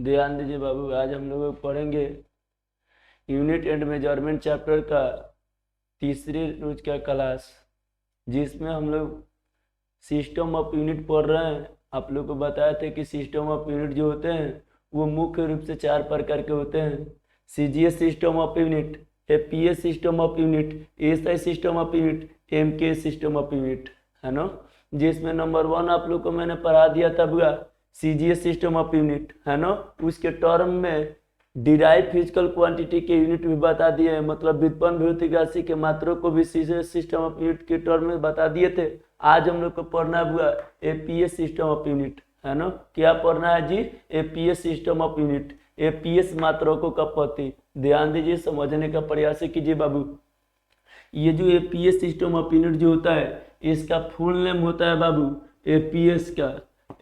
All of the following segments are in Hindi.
ध्यान दीजिए बाबू, आज हम लोग पढ़ेंगे यूनिट एंड मेजरमेंट चैप्टर का तीसरे रोज का क्लास, जिसमें हम लोग सिस्टम ऑफ यूनिट पढ़ रहे हैं। आप लोग को बताया था कि सिस्टम ऑफ यूनिट जो होते हैं वो मुख्य रूप से 4 प्रकार के होते हैं। CGS system of unit, APS system of unit, ASI system of unit, MK system of unit, है ना। जिसमें नंबर 1 आप लोग को मैंने पढ़ा दिया था बुआ, सीजीएस सिस्टम ऑफ यूनिट, है ना। उसके टर्म में डिराइव फिजिकल क्वांटिटी के यूनिट भी बता दिए हैं, मतलब व्युत्पन्न भौतिक राशि के मात्रों को भी सीजीएस सिस्टम ऑफ यूनिट के टर्म में बता दिए थे। आज हम लोग को पढ़ना हुआ एपीएस सिस्टम ऑफ यूनिट, है ना। क्या पढ़ना है जी? एपीएस सिस्टम ऑफ यूनिट, एपीएस मात्रकों का पद्धति। ध्यान दीजिए, समझने का प्रयास कीजिए बाबू। ये जो एपीएस सिस्टम ऑफ यूनिट जो होता है, इसका फुल नेम होता है बाबू एपीएस का।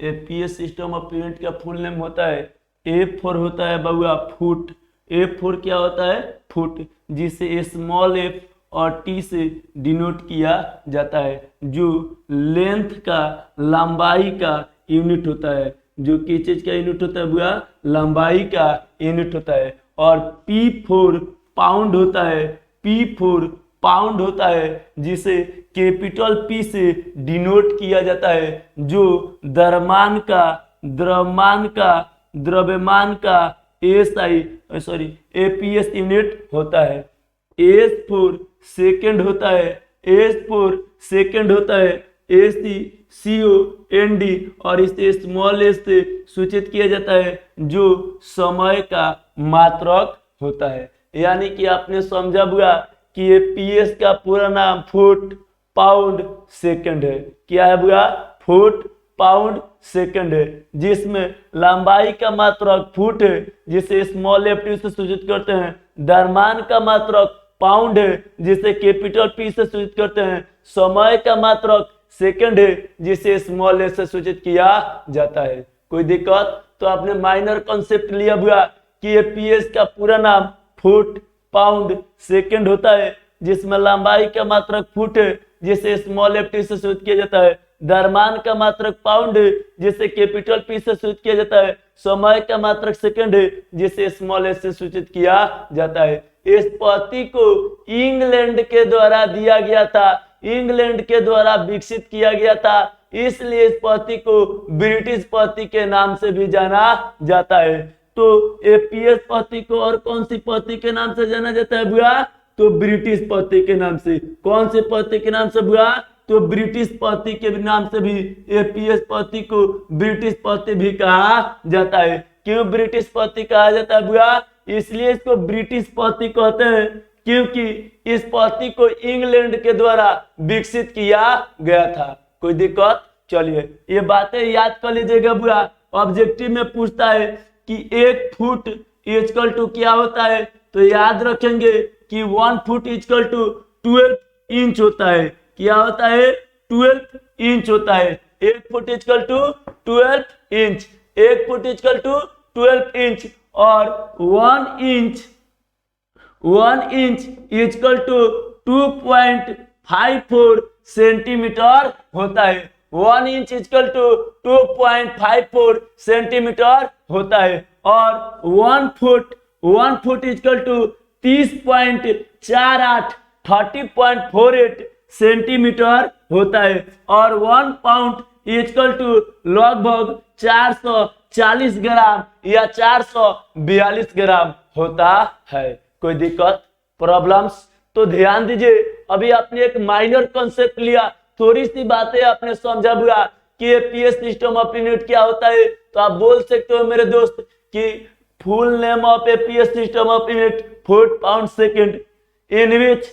एपीएस सिस्टम ऑफ यूनिट का फुल नेम होता है A4 होता है बाबूआ फुट। A4 क्या होता है? फुट, जिसे स्मॉल एफ और टी से डिनोट किया जाता है, जो लेंथ का, लंबाई का यूनिट होता है। जो किस चीज का यूनिट होता है बुआ? लंबाई का यूनिट होता है। और P4 पाउंड होता है। P4 पाउंड होता है, जिसे कैपिटल P से डिनोट किया जाता है, जो द्रव्यमान का एपीएस यूनिट होता है। S4 सेकेंड होता है। S4 सेकेंड होता है। ACCOND और इसे स्मॉल एस से सूचित किया जाता है, जो समय का मात्रक होता है। यानी कि आपने समझा बुआ कि एपीएस का पूरा नाम फुट पाउंड सेकेंड है। क्या है बुआ? फुट पाउंड सेकेंड है, जिसमें लंबाई का मात्रक फुट है, जिसे स्मॉल एफ टी से सूचित करते हैं। द्रव्यमान का मात्रक पाउंड है, जिसे कैपिटल पी से सूचित करते हैं। समय का मात्रक सेकेंड है, जिसे स्मॉल एस से सूचित किया जाता है। कोई दिक्कत? तो आपने माइनर कॉन्सेप्ट लिया हुआ कि एपीएस का पूरा नाम फुट पाउंड सेकेंड होता है, जिसमें लंबाई का मात्रक फुट है, जिसे स्मॉल एफ टी से सूचित किया जाता है। द्रव्यमान का मात्रक पाउंड है, जिसे कैपिटल पी से सूचित किया जाता है। समय का मात्रक सेकंड है, जिसे स्मॉल एस से सूचित किया जाता है। इस पद्धति को इंग्लैंड के द्वारा दिया गया था, इंग्लैंड के द्वारा विकसित किया गया था, इसलिए इस पद्धति को ब्रिटिश पद्धति के नाम से भी जाना जाता है। तो एपीएस पद्धति को और कौन सी पद्धति के नाम से जाना जाता है बुआ? तो ब्रिटिश पद्धति के नाम से। कौन सी पद्धति के नाम से बुआ? तो ब्रिटिश पद्धति के नाम से भी एपीएस पद्धति को ब्रिटिश पद्धति भी कहा जाता है। क्यों ब्रिटिश पद्धति कहा जाता है बुआ? इसलिए इसको ब्रिटिश पद्धति कहते हैं, क्योंकि इस पद्धति को इंग्लैंड के द्वारा विकसित किया गया था। कोई दिक्कत? चलिए ये बातें याद कर लीजिएगा बुआ। ऑब्जेक्टिव में पूछता है कि 1 फुट इक्वल टू क्या होता है, तो याद रखेंगे कि 1 फुट इक्वल टू 12 इंच होता है। क्या होता है? 12 इंच होता है। 1 foot equal to 12 inch. 1 foot equal to 12 inch. और 1 इंच इक्वल टू 2.54 सेंटीमीटर होता है। 1 इंच इक्वल टू 2.54 सेंटीमीटर होता है। और 1 फुट इक्वल टू 30.48 30.48 सेंटीमीटर होता है। और 1 पाउंड इक्वल टू लगभग 440 ग्राम या 442 ग्राम होता है। कोई दिक्कत, प्रॉब्लम्स? तो ध्यान दीजिए, अभी आपने एक माइनर कॉन्सेप्ट लिया, थोड़ी सी बातें आपने समझा हुआ कि एपीएस सिस्टम ऑफ यूनिट क्या होता है। तो आप बोल सकते हो मेरे दोस्त कि full name of APS system of unit foot pound second, in which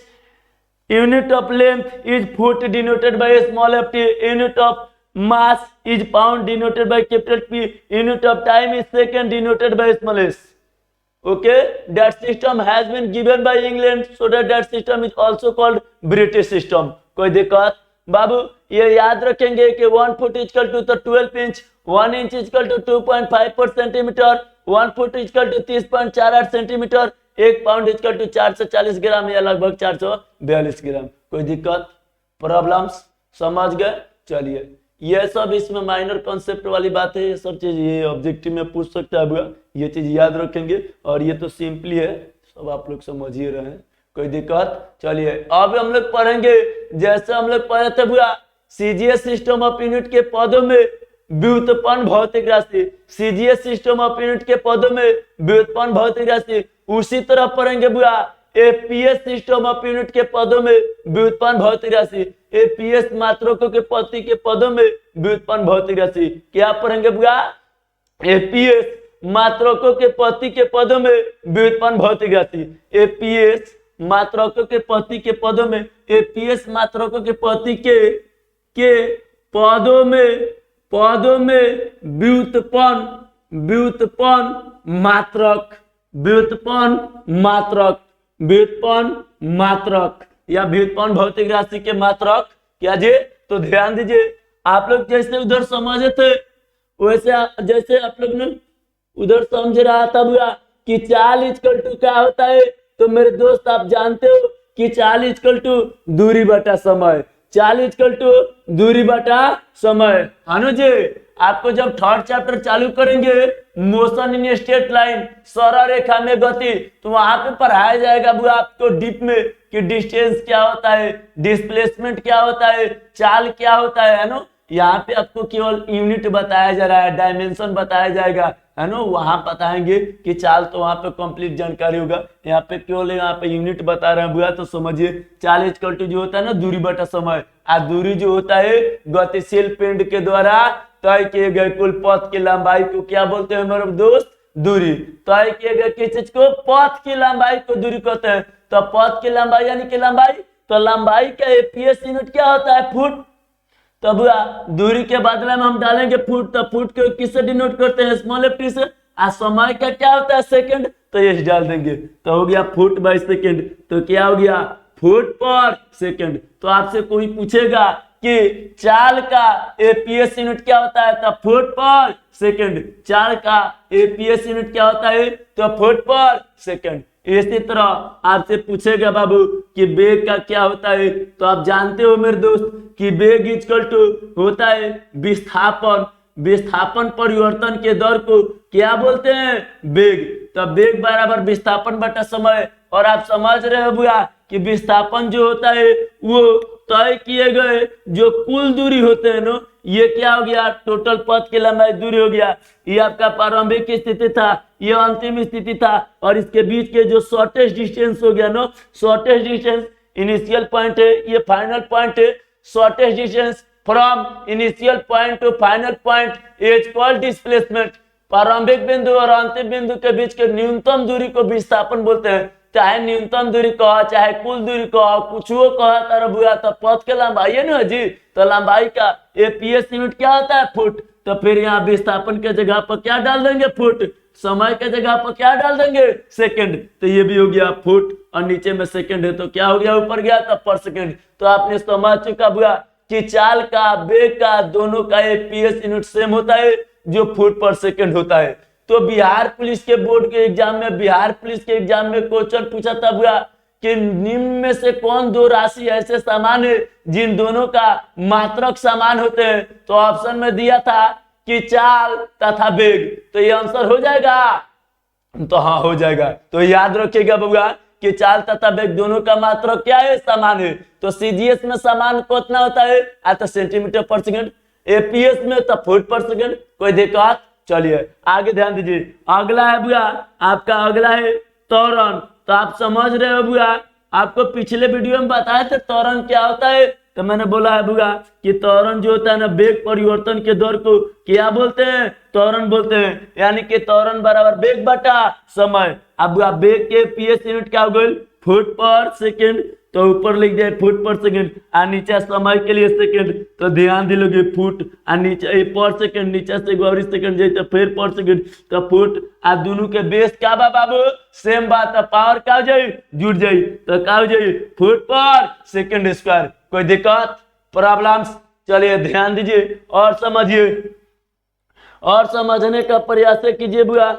unit of length is foot denoted by small f t, unit of mass is pound denoted by capital P, unit of time is second denoted by small s. Okay, that system has been given by England, so that system is also called British system. कोई दिक्कत? बाबू ये याद रखेंगे कि 1 foot equal to 12 inch, 1 inch equal to 2.54 centimetre, 1 foot equal to 30.48 centimetre, 1 pound equal to 440 gram या लगभग 442 ग्राम। कोई दिक्कत, प्रॉब्लम्स? समझ गए? चलिए ये सब इसमें माइनर कॉन्सेप्ट वाली बात है, ये सब चीज ये ऑब्जेक्टिव में पूछ सकता है, ये चीज याद रखेंगे। और ये तो सिंपली है, सब आप लोग समझ ही रहे हैं, कोई दिक्कत। चलिए अब हम लोग पढ़ेंगे, जैसे हम लोग पढ़े थे भैया सीजीएस सिस्टम ऑफ यूनिट के पदों में व्युत्पन्न भौतिक राशि, सीजीएस सिस्टम ऑफ यूनिट के पदों में व्युत्पन्न भौतिक राशि, उसी तरह पढ़ेंगे भैया एपीएस सिस्टम ऑफ यूनिट के पदों में व्युत्पन्न भौतिक राशि, एपीएस मात्रकों के पति के पदों में व्युत्पन्न भौतिक राशि। क्या पढ़ेंगे भैया एपीएस मात्रकों के पति के पदों में व्युत्पन्न भौतिक राशि, एपीएस मात्रकों के पति के पदों में, एपीएस मात्रकों के पति के पदों में व्युत्पन्न मात्रक या व्युत्पन्न भौतिक राशि के मात्रक क्या जी। तो ध्यान दीजिए, आप लोग जैसे उधर समझे थे वैसे जैसे आप लोग ने उधर समझ रहा था भैया कि चाल इक्वल टू क्या होता है। तो मेरे दोस्त आप जानते हो कि चाल इक्वल टू दूरी बटा समय, चाल इक्वल टू दूरी बटा समय, है ना जी। आपको जब थर्ड चैप्टर चालू करेंगे मोशन इन स्ट्रेट लाइन, सरल रेखा में गति, तो वहां पे पढ़ाया जाएगा वो आपको डीप में कि डिस्टेंस क्या होता है, डिस्प्लेसमेंट क्या होता है, चाल क्या होता है ना। यहाँ पे आपको केवल यूनिट बताया जा रहा है, डायमेंशन बताया जाएगा, है ना। वहां बताएंगे कि चाल तो वहां पे कंप्लीट जानकारी होगा, यहाँ पे केवल यहाँ पे यूनिट बता रहे हैं बुआ। तो समझिए चाल इक्वल टू जो होता है ना दूरी बटा समय, आ दूरी जो होता है गतिशील पिंड के द्वारा तय किए गए कुल पथ की लंबाई को क्या बोलते हैं मेरे दोस्त, दूरी। तय किए गए किस चीज को, पथ की लंबाई को दूरी कहते हैं। तो पथ की लंबाई यानी कि लंबाई, तो लंबाई का एपीएस यूनिट क्या होता है, फुट। तो दूरी के बदले में हम डालेंगे फुट, तो फुट को किससे डिनोट करते हैं, स्मॉल एफ टी से। आ समय का क्या होता है, सेकंड, तो ये डाल देंगे तो हो गया फुट बाय सेकंड। तो क्या हो गया, फुट पर सेकंड। तो आपसे कोई पूछेगा कि चाल का एपीएस यूनिट क्या होता है, तो फुट पर सेकंड। चाल का एपीएस यूनिट क्या होता है, तो फुट पर सेकंड। इसी तरह आपसे पूछेगा बाबू कि वेग का क्या होता है, तो आप जानते हो मेरे दोस्त कि वेग इक्वल टू होता है विस्थापन परिवर्तन के दर को क्या बोलते हैं, वेग। तो वेग बराबर विस्थापन बटा समय। और आप समझ रहे हो भैया कि विस्थापन जो होता है वो तय किए गए जो कुल दूरी होते हैं ना, ये क्या हो गया, टोटल पथ की लंबाई दूरी हो गया। ये आपका प्रारंभिक स्थिति था, ये अंतिम स्थिति था, और इसके बीच के जो शॉर्टेस्ट डिस्टेंस हो गया ना, शॉर्टेस्ट डिस्टेंस इनिशियल पॉइंट है, ये फाइनल पॉइंट है। Shortest distance from initial point two final point is called displacement. प्रारंभिक बिंदु और अंतिम बिंदु के बीच के न्यूनतम दूरी को विस्थापन बोलते हैं। चाहे न्यूनतम दूरी कहो, चाहे कुल दूरी कहो, कुछ कहा तरह बुआ, तो पथ के लंबाई है ना जी। तो लंबाई का एपीएस यूनिट क्या होता है, फुट। तो फिर यहाँ विस्थापन के जगह पर क्या डाल देंगे, फुट। समय के जगह पर क्या डाल देंगे, सेकंड। तो ये भी हो गया फुट, और नीचे में सेकंड है, तो क्या हो गया, ऊपर गया तो पर सेकंड। तो आपने समझ चुका बुआ कि चाल का वेग का दोनों का एपीएस यूनिट सेम होता है, जो फुट पर सेकंड होता है। तो बिहार पुलिस के बोर्ड के एग्जाम में, बिहार पुलिस के एग्जाम में क्वेश्चन पूछा था बुआ कि निम्न में से कौन दो राशि ऐसे समान है जिन दोनों का मात्रक समान होते हैं। तो ऑप्शन में दिया था कि चाल तथा वेग। तो ये आंसर हो जाएगा, तो हाँ हो जाएगा। तो याद रखिएगा बुआ कि चाल तथा वेग दोनों का मात्रक क्या है, समान है। तो सीजीएस में समान कितना होता है, तो सेंटीमीटर पर सेकंड। एपीएस में तो फुट पर सेकंड। कोई दिक्कत, चलिए आगे ध्यान दीजिए। अगला है बुआ आपका, अगला है त्वरण। तो आप समझ रहे हो बुआ, आपको पिछले वीडियो में बताया थे त्वरण क्या होता है। तो मैंने बोला है बुआ कि त्वरण जो होता है ना, वेग परिवर्तन के दर को क्या बोलते हैं, त्वरण बोलते हैं। यानी कि त्वरण बराबर वेग बटा समय। अब बुआ वेग के पीएस यूनिट क्या हो गई, फुट पर सेकंड। तो ऊपर लिख जाए फुट पर सेकंड, और नीचे समय के लिए सेकंड। तो ध्यान दिलोगे फुट और नीचे पर सेकंड, नीचे से गौरी सेकंड जाए तो फिर पर सेकंड। तो फुट और दोनों के बेस क्या बा बाबू, सेम बात है। पावर क्या हो जाए, जुड़ जाए। तो क्या हो जाए, फुट पर सेकंड स्क्वायर। कोई दिक्कत, प्रॉब्लम्स, चलिए ध्यान दीजिए और समझिए, और समझने का प्रयास कीजिए बुआ,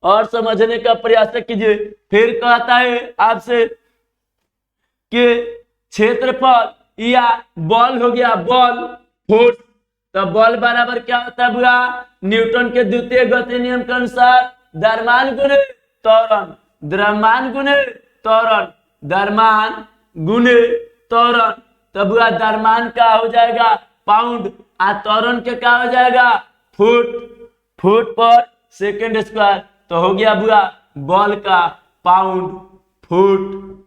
और समझने का प्रयास कीजिए। फिर कहता है आपसे कि क्षेत्रफल या बॉल हो गया, बॉल फोर्स तो बल बराबर क्या होता है बुआ, न्यूटन के द्वितीय गति नियम के अनुसार द्रव्यमान गुने त्वरण, द्रव्यमान गुने त्वरण, द्रव्यमान गुने त्वरण। तो बुआ द्रव्यमान का हो जाएगा पाउंड, और त्वरण के क्या हो जाएगा फुट, फुट पर सेकेंड स्क्वायर। तो हो गया बुआ बल का पाउंड फुट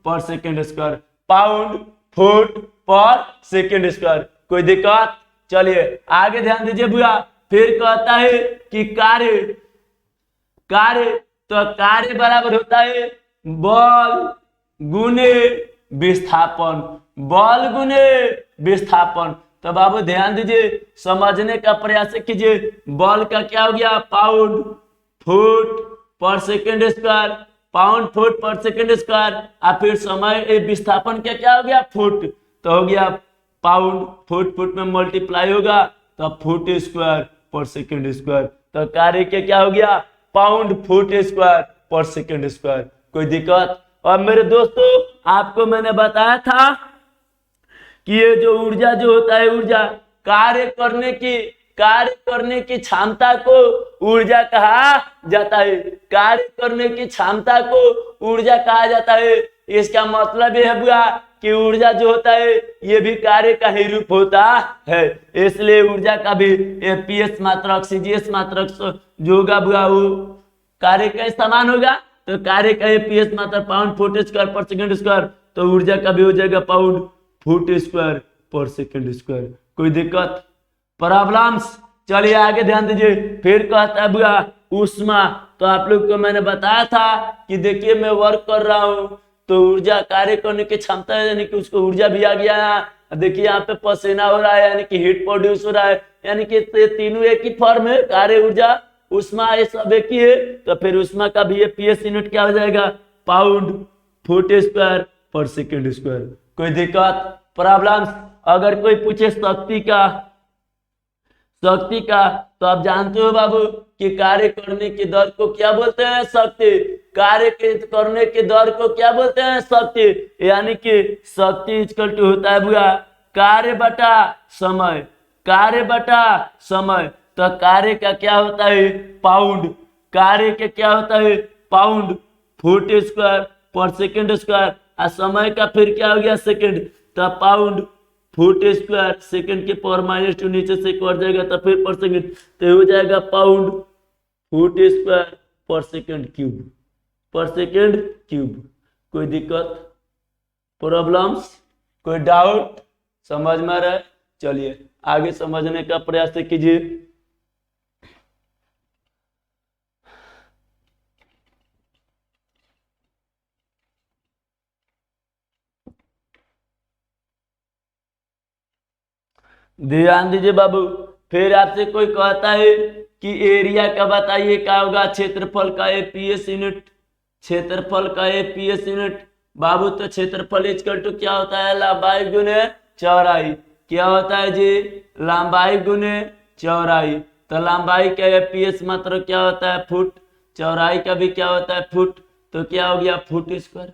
पर सेकेंड स्क्वायर, पाउंड फुट पर सेकेंड स्क्वायर। कोई दिक्कत? चलिए आगे ध्यान दीजिए बुआ। फिर कहता है कि कार्य, कार्य तो कार्य बराबर होता है बल गुने विस्थापन, बल गुने विस्थापन। तो बाबू ध्यान दीजिए, समझने का प्रयास कीजिए। बल का क्या हो गया पाउंड फुट पर सेकेंड स्क्वायर, पाउंड फुट पर सेकेंड स्क्वायर, और फिर समय विस्थापन का क्या हो गया फुट। तो हो गया पाउंड फुट, फुट में मल्टीप्लाई होगा तो फुट स्क्वायर पर सेकेंड स्क्वायर। तो कार्य के क्या हो गया पाउंड फुट स्क्वायर पर सेकेंड स्क्वायर। कोई दिक्कत? और मेरे दोस्तों आपको मैंने बताया था कि ये जो ऊर्जा जो होता है, ऊर्जा कार्य करने की क्षमता को ऊर्जा कहा जाता है, कार्य करने की क्षमता को ऊर्जा कहा जाता है। इसका मतलब यह है बुआ कि ऊर्जा जो होता है ये भी कार्य का ही रूप होता है, इसलिए ऊर्जा का भी पीएस मात्रक सीजीएस मात्रक जो होगा बुआ वो कार्य का समान होगा। तो कार्य का पीएस मात्रक पाउंड फुट स्क्वायर पर सेकेंड स्क्वायर, तो ऊर्जा का भी हो जाएगा पाउंड फुट स्क्वायर पर सेकेंड स्क्वायर। कोई दिक्कत? प्रॉब्लम्स? चलिए आगे ध्यान दीजिए। फिर कहता है बुआ ऊष्मा। तो आप लोग को मैंने बताया था कि देखिए मैं वर्क कर रहा हूँ तो ऊर्जा कार्य करने की क्षमता है, यानी कि उसको ऊर्जा भी आ गया है। देखिए यहाँ पे पसीना हो रहा है यानी कि हीट प्रोड्यूस हो रहा है, यानी कि तीनों एक ही फॉर्म है, कार्य ऊर्जा ऊष्मा ये सब एक ही है। तो फिर ऊष्मा का भी ये पीएस यूनिट क्या हो जाएगा पाउंड फुट स्क्वायर पर सेकेंड स्क्वायर। कोई दिक्कत? प्रॉब्लम्स? अगर कोई पूछे शक्ति का, शक्ति का, तो आप जानते हो बाबू कि कार्य करने की दर को क्या बोलते हैं शक्ति, कार्य करने की दर को क्या बोलते हैं शक्ति। यानी कि शक्ति इक्वल टू होता है बुआ कार्य बटा समय, कार्य बटा समय। तो कार्य का क्या होता है पाउंड, कार्य के क्या होता है पाउंड फुट स्क्वायर पर सेकेंड स्क्वायर, और समय का फिर क्या हो गया सेकेंड, तो पाउंड फुट स्क्वायर सेकेंड के पावर -2 नीचे से कर जाएगा तो फिर पर सेकेंड, तो हो जाएगा पाउंड फुट स्क्वायर पर सेकेंड क्यूब, पर सेकेंड क्यूब। कोई दिक्कत? प्रॉब्लम्स? कोई डाउट? समझ में आ रहा है? चलिए आगे समझने का प्रयास कीजिए। ध्यान दीजिए बाबू। फिर आपसे कोई कहता है कि एरिया का बताइए क्या होगा, क्षेत्रफल का एपीएस यूनिट, क्षेत्रफल का एपीएस यूनिट। बाबू तो क्षेत्रफल इक्वल टू क्या होता है लंबाई गुने चौड़ाई, क्या होता है जी लंबाई गुने चौड़ाई। तो लंबाई का एपीएस मात्र क्या होता है फुट, चौड़ाई का भी क्या होता है फुट, तो क्या हो गया फुट स्क्वायर।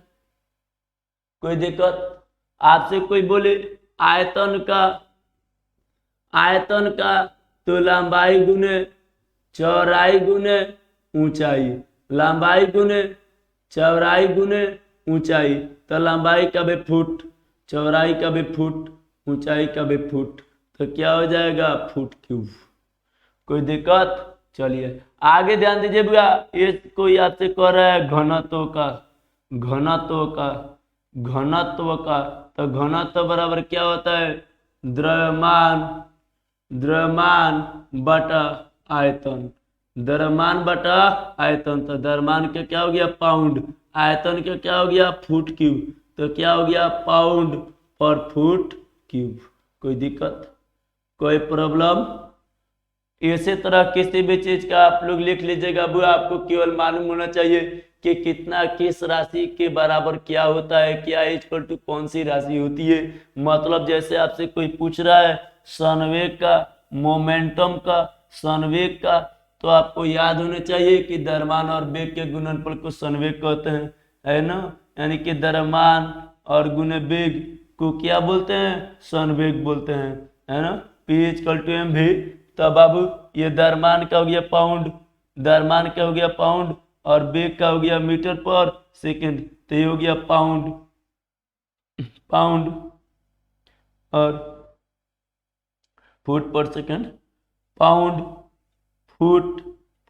कोई दिक्कत? आपसे कोई बोले आयतन का, आयतन का तो लंबाई गुने चौड़ाई गुने ऊंचाई, लंबाई गुने चौड़ाई गुने ऊंचाई। तो लंबाई का भी फुट, चौड़ाई का भी फुट, ऊंचाई का भी फुट, तो क्या हो जाएगा फुट क्यूब। कोई दिक्कत? चलिए आगे ध्यान दीजिए भैया। ये कोई आपसे कह रहा है घनत्व का, घनत्व का, घनत्व का। तो घनत्व बराबर क्या होता है द्रव्यमान, द्रव्यमान बटा आयतन, द्रव्यमान बटा आयतन। तो द्रव्यमान का क्या हो गया पाउंड, आयतन का क्या हो गया फुट क्यूब, तो क्या हो गया पाउंड पर फुट क्यूब। कोई दिक्कत? कोई प्रॉब्लम? इसी तरह किसी भी चीज का आप लोग लिख लीजिएगा वो आपको केवल मालूम होना चाहिए कि कितना किस राशि के बराबर क्या होता है, क्या इक्वल टू कौन सी राशि होती है। मतलब जैसे आपसे कोई पूछ रहा है संवेग का, मोमेंटम का, संवेग का, तो आपको याद होना चाहिए कि द्रव्यमान और वेग के गुणनफल को संवेग कहते हैं, है ना। यानी कि द्रव्यमान और गुणे वेग को क्या बोलते हैं संवेग बोलते हैं, है ना। P इक्वल टू एम भी, तब बाबू ये द्रव्यमान का हो गया पाउंड, द्रव्यमान का हो गया पाउंड, और वेग का हो गया मीटर पर सेकंड, तो ये हो गया पाउंड, पाउंड और फुट पर सेकंड, पाउंड फुट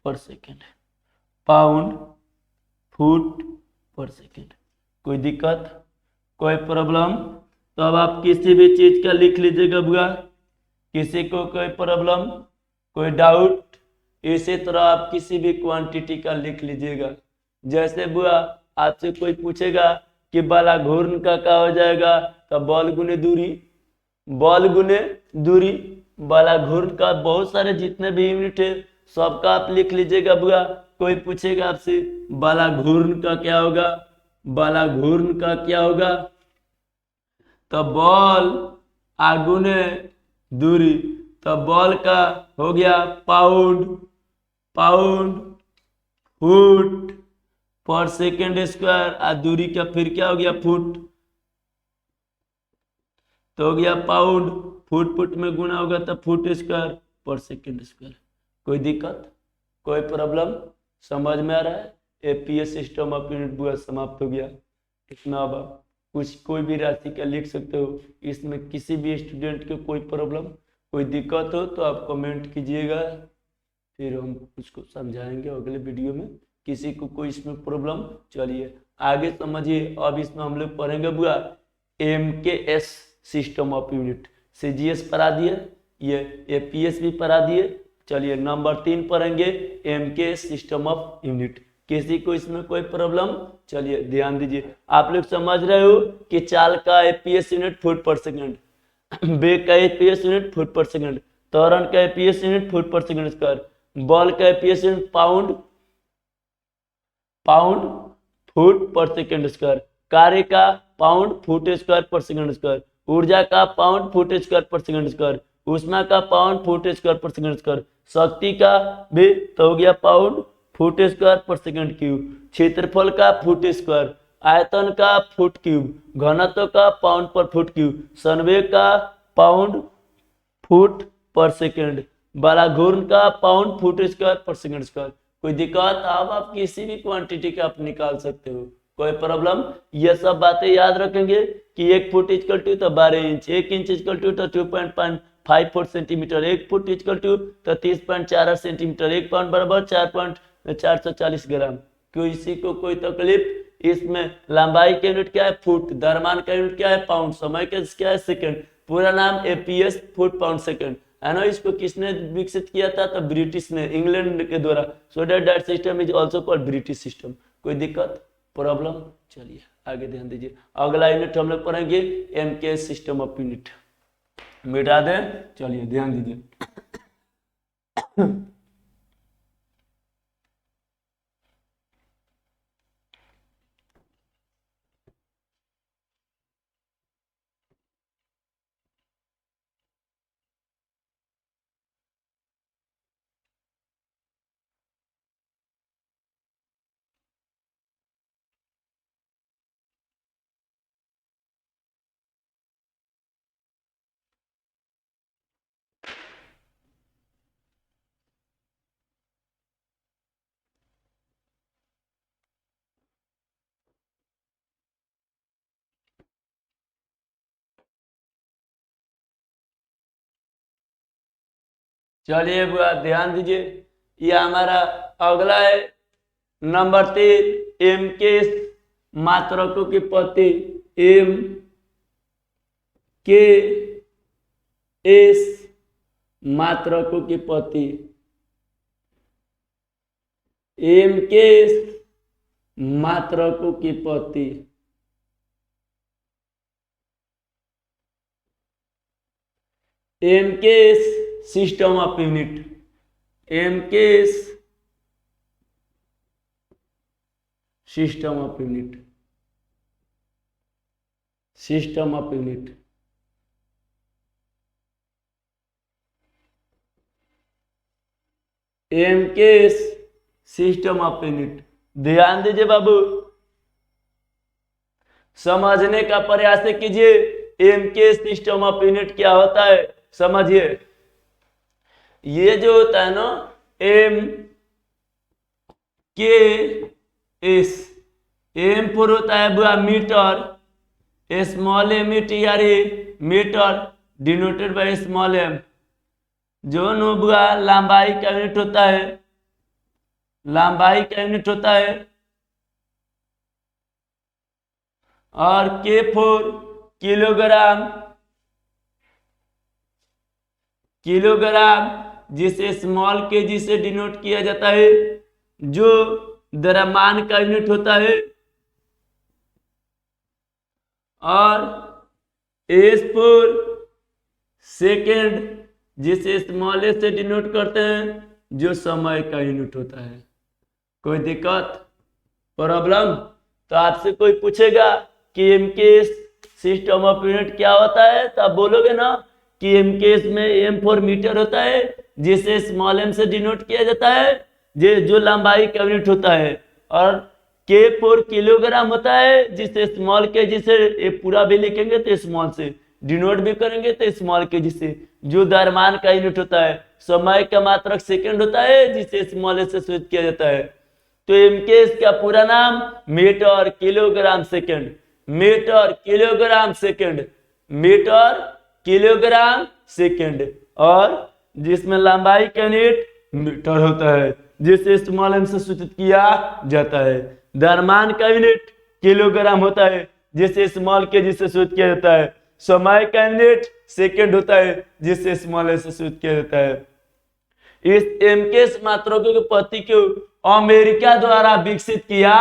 पर सेकंड, पाउंड फुट पर सेकंड। कोई दिक्कत, कोई प्रॉब्लम? तो अब आप किसी भी चीज का लिख लीजिएगा बुआ, किसी को कोई प्रॉब्लम, कोई डाउट, इसी तरह आप किसी भी क्वांटिटी का लिख लीजिएगा। जैसे बुआ आपसे कोई पूछेगा कि बाला घूर्ण का क्या हो जाएगा, तो बल गुने दूरी, बल गुने दूरी, बाला घूर्ण का बहुत सारे जितने भी यूनिट है सबका आप लिख लीजिएगा बुआ। कोई पूछेगा आपसे बाला घूर्ण का क्या होगा, बाला घूर्ण का क्या होगा, तो बल आगुने दूरी, तो बल का हो गया पाउंड, पाउंड फुट पर सेकेंड स्क्वायर, और दूरी का फिर क्या हो गया फुट, तो हो गया पाउंड, फुट फुट में गुना होगा तो फुट स्क्वायर पर सेकेंड स्क्वायर। कोई दिक्कत, कोई प्रॉब्लम? समझ में आ रहा है? एपीएस सिस्टम ऑफ यूनिट बुआ समाप्त हो गया। इतना अब आप कुछ कोई भी राशि का लिख सकते हो। इसमें किसी भी स्टूडेंट को कोई प्रॉब्लम, कोई दिक्कत हो तो आप कमेंट कीजिएगा, फिर हम उसको समझाएंगे अगले वीडियो में। किसी को कोई इसमें प्रॉब्लम, चलिए आगे समझिए। अब इसमें हम लोग पढ़ेंगे बुआ MKS system of unit. CGS पढ़ा दिए, ये एपीएस भी पढ़ा दिए। चलिए नंबर 3 पढ़ेंगे एमकेएस सिस्टम ऑफ यूनिट। किसी को इसमें कोई प्रॉब्लम? चलिए ध्यान दीजिए। आप लोग समझ रहे हो कि चाल का एपीएस यूनिट फुट पर सेकंड, वेग का एपीएस यूनिट फुट पर सेकंड, त्वरण का एपीएस यूनिट फुट पर सेकंड स्क्वायर, बल का APS unit pound, pound foot पर सेकंड स्क्वायर, कार्य का पाउंड फुट स्क्वायर पर सेकंड स्क्वायर, ऊर्जा का पाउंड फुट स्क्वायर पर सेकंड स्क्वायर, ऊष्मा का पाउंड फुट स्क्वायर पर सेकंड स्क्वायर, शक्ति का भी तो हो गया पाउंड फुट स्क्वायर पर सेकंड क्यूब, क्षेत्रफल का फुट स्क्वायर, आयतन का फुट क्यूब, घनत्व का पाउंड पर फुट क्यूब, संवेग का पाउंड फुट पर सेकंड, बाला घूर्ण का पाउंड फुट स्क्वायर पर सेकंड स्क्वायर। कोई दिक्कत? अब आप किसी भी क्वांटिटी का आप निकाल सकते हो, कोई प्रॉब्लम? ये सब बातें याद रखेंगे कि 1 फुट इक्वल टू तो 12 इंच, 1 इंच इक्वल टू तो 2.54 सेंटीमीटर, 1 फुट इक्वल टू तो 30.48 सेंटीमीटर, 1 पाउंड बराबर 4.440 ग्राम। किसी को कोई तकलीफ? इसमें लंबाई का यूनिट क्या है? फुट, द्रव्यमान का यूनिट क्या है? पाउंड, समय का क्या है? सेकंड, पूरा नाम एपीएस फुट पाउंड सेकंड है ना। इसको किसने विकसित किया था? तो ब्रिटिश ने, इंग्लैंड के द्वारा। So that system is also called British system. कोई दिक्कत, प्रॉब्लम? चलिए आगे ध्यान दीजिए। अगला यूनिट हम लोग पढ़ेंगे एमकेएस सिस्टम ऑफ यूनिट। मिटा दें, चलिए ध्यान दीजिए। चलिए बुआ ध्यान दीजिए, ये हमारा अगला है नंबर 3 एम के मात्रकों की पत्ती। एम के एस मात्रकों की पत्ती, एम के मात्रकों की पत्ती। M K system of unit, M K system of unit, system of unit. M K system of unit. ध्यान दीजिए बाबू, समझने का प्रयास कीजिए। M K system of unit क्या होता है, समझिए। ये जो होता है ना एम के एस, एम फोर होता है बुआ metre, small M T R A metre denoted by small M. जो नो बुआ लंबाई का यूनिट होता है, लंबाई का यूनिट होता है। और के फोर किलोग्राम, किलोग्राम जिसे स्मॉल के जी से डिनोट किया जाता है, जो द्रव्यमान का यूनिट होता है। और एस फोर सेकेंड जिसे स्मॉल ए से डिनोट करते हैं, जो समय का यूनिट होता है। कोई दिक्कत प्रॉब्लम? तो आपसे कोई पूछेगा कि एमकेएस सिस्टम ऑफ यूनिट क्या होता है, तो आप बोलोगे ना कि एमकेएस में एम फोर मीटर होता है जिसे स्मॉल एम से डिनोट किया जाता है, जो लंबाई का यूनिट होता है। और के फोर किलोग्राम होता है जिसे स्मॉल के जिसे पूरा भी लिखेंगे तो स्मॉल से, डिनोट भी करेंगे तो स्मॉल के जिसे, जो द्रव्यमान का यूनिट होता है। समय का मात्रक सेकंड होता है जिसे स्मॉल ए से सूचित किया जाता है। तो एमकेएस का पूरा नाम metre kilogram second, metre kilogram second, metre kilogram second. और जिसमें लंबाई का यूनिट मीटर होता है जिसे स्मॉल एम से सूचित किया जाता है। द्रव्यमान का यूनिट किलोग्राम होता है जिसे स्मॉल के जी से सूचित किया जाता है। समय का यूनिट सेकंड होता है जिसे स्मॉल ए से सूचित किया जाता है। इस एमकेएस मात्रकों की पद्धति को अमेरिका द्वारा विकसित किया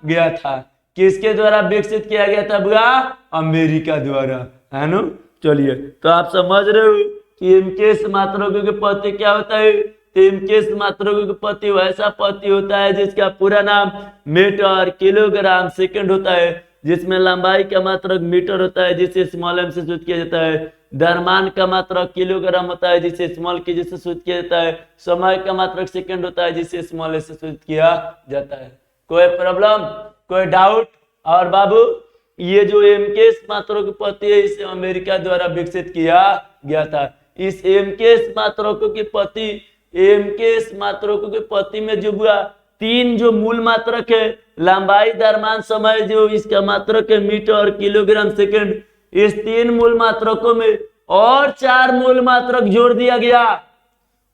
गया था। किसके द्वारा विकसित किया गया था बुआ? अमेरिका द्वारा, है ना। चलिए, तो आप समझ रहे हो कि एमकेएस मात्रकों की पद्धति क्या होता है। तो एमकेएस मात्रकों की पद्धति वैसा पद्धति होता है जिसका पूरा नाम मीटर किलोग्राम सेकंड होता है, जिसमें लंबाई का मात्रक मीटर होता है जिसे स्मॉल एम से सूचित किया जाता है। द्रव्यमान का मात्रक किलोग्राम होता है जिसे स्मॉल के जी से सूचित किया जाता है। समय का मात्रक सेकंड होता है जिसे स्मॉल ए से सूचित किया जाता है। कोई प्रॉब्लम, कोई डाउट? और बाबू, ये जो एमकेएस मात्रकों की पद्धति है इसे अमेरिका द्वारा विकसित किया गया था। इस एमकेएस मात्रकों की पद्धति, एमकेएस मात्रकों की पद्धति में जो हुआ तीन जो मूल मात्रक है, लंबाई द्रव्यमान समय, जो इसका मात्रक है मीटर किलोग्राम सेकंड, इस तीन मूल मात्रकों में और चार मूल मात्रक जोड़ दिया गया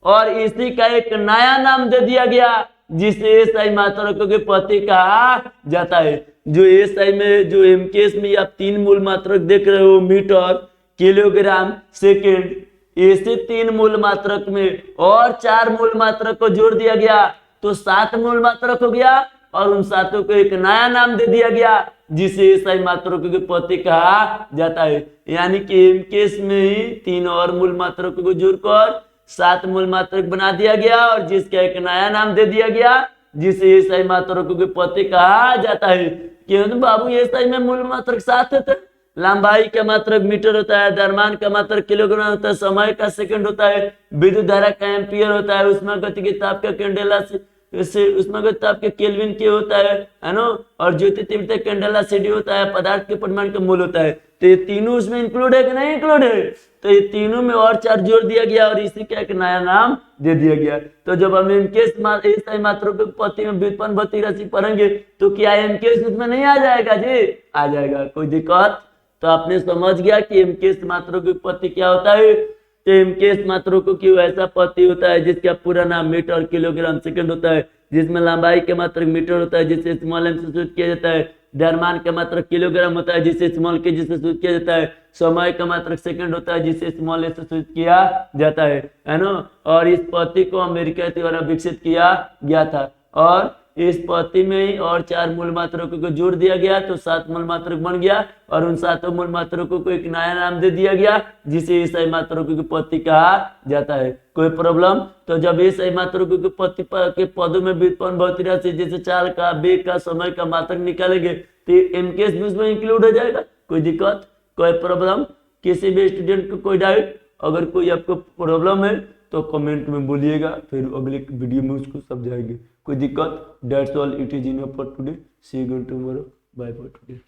और इसी का एक नया नाम दे दिया गया जिसे एसआई मात्रकों की पद्धति कहा जाता है। जो एसआई में, जो एमकेएस में आप तीन मूल मात्रक देख रहे हो मीटर किलोग्राम सेकंड, ऐसे तीन मूल मात्रक में और चार मूल मात्रक को जोड़ दिया गया तो सात मूल मात्रक हो गया और उन सातों को एक नया नाम दे दिया गया जिसे एसआई मात्रकों की पद्धति कहा जाता है। यानी कि एमकेएस में ही तीन और मूल मात्रकों को जोड़कर सात मूल मात्रक बना दिया गया और जिसका एक नया नाम दे दिया गया जिसे एसआई मात्रकों की पद्धति कहा जाता है। क्यों बाबू? एसआई में मूल मात्रक सात होते हैं, लंबाई का मात्रक मीटर होता है, द्रव्यमान का मात्रक किलोग्राम होता है, समय का सेकंड होता है, विद्युत धारा का एम्पियर होता है, उष्मा गतिकी ताप का कैंडेला से उष्मा गतिकी ताप के केल्विन के होता है ना। और ज्योति तीव्रता कैंडेला सीडी होता है, पदार्थ के परिमाण का मूल होता है। तो ये तीनों उसमें इंक्लूड है कि नहीं इंक्लूड है? तो ये तीनों में और चार जोड़ दिया गया और इसी का एक नया नाम दे दिया गया। तो जब हम एमकेएस मात्रकों की पद्धति में व्युत्पन्न भौतिक राशि पढ़ेंगे तो क्या एमकेएस उसमें नहीं आ जाएगा जी? आ जाएगा, कोई दिक्कत? तो आपने समझ गया कि एमकेएस मात्रकों की पद्धति क्या होता है। तो एमकेएस मात्रकों की वैसा पद्धति होता है जिसका पूरा नाम मीटर किलोग्राम सेकंड होता है, जिसमें लंबाई का मात्रक मीटर होता है जिसे स्मॉल एम से सूचित किया जाता है, द्रव्यमान का मात्रक किलोग्राम होता है जिसे स्मॉल के जी से सूचित किया जाता है, समय का मात्रक सेकंड होता है जिसे स्मॉल ए से सूचित किया जाता है ना। और इस पद्धति को अमेरिका द्वारा विकसित किया गया था और इस पद्धति में ही और चार मूल मात्रकों को जोड़ दिया गया तो सात मूल मात्रक बन गया और उन सातों मूल मात्रकों को एक नया नाम दे दिया गया जिसे एसआई मात्रकों की पद्धति कहा जाता है। कोई प्रॉब्लम? तो जब एसआई मात्रकों की पद्धति के पदों में व्युत्पन्न भौतिक राशि जैसे चाल का, वेग का, समय का मात्रक निकालेंगे तो एमकेएस भी उसमें इंक्लूड हो जाएगा। कोई दिक्कत, कोई प्रॉब्लम? किसी भी स्टूडेंट को कोई डाउट? अगर कोई आपको प्रॉब्लम है तो कमेंट में बोलिएगा, फिर अगले वीडियो में उसको समझाएंगे। कोई दिक्कत? That's all, it is enough for today, see you again tomorrow, bye for today.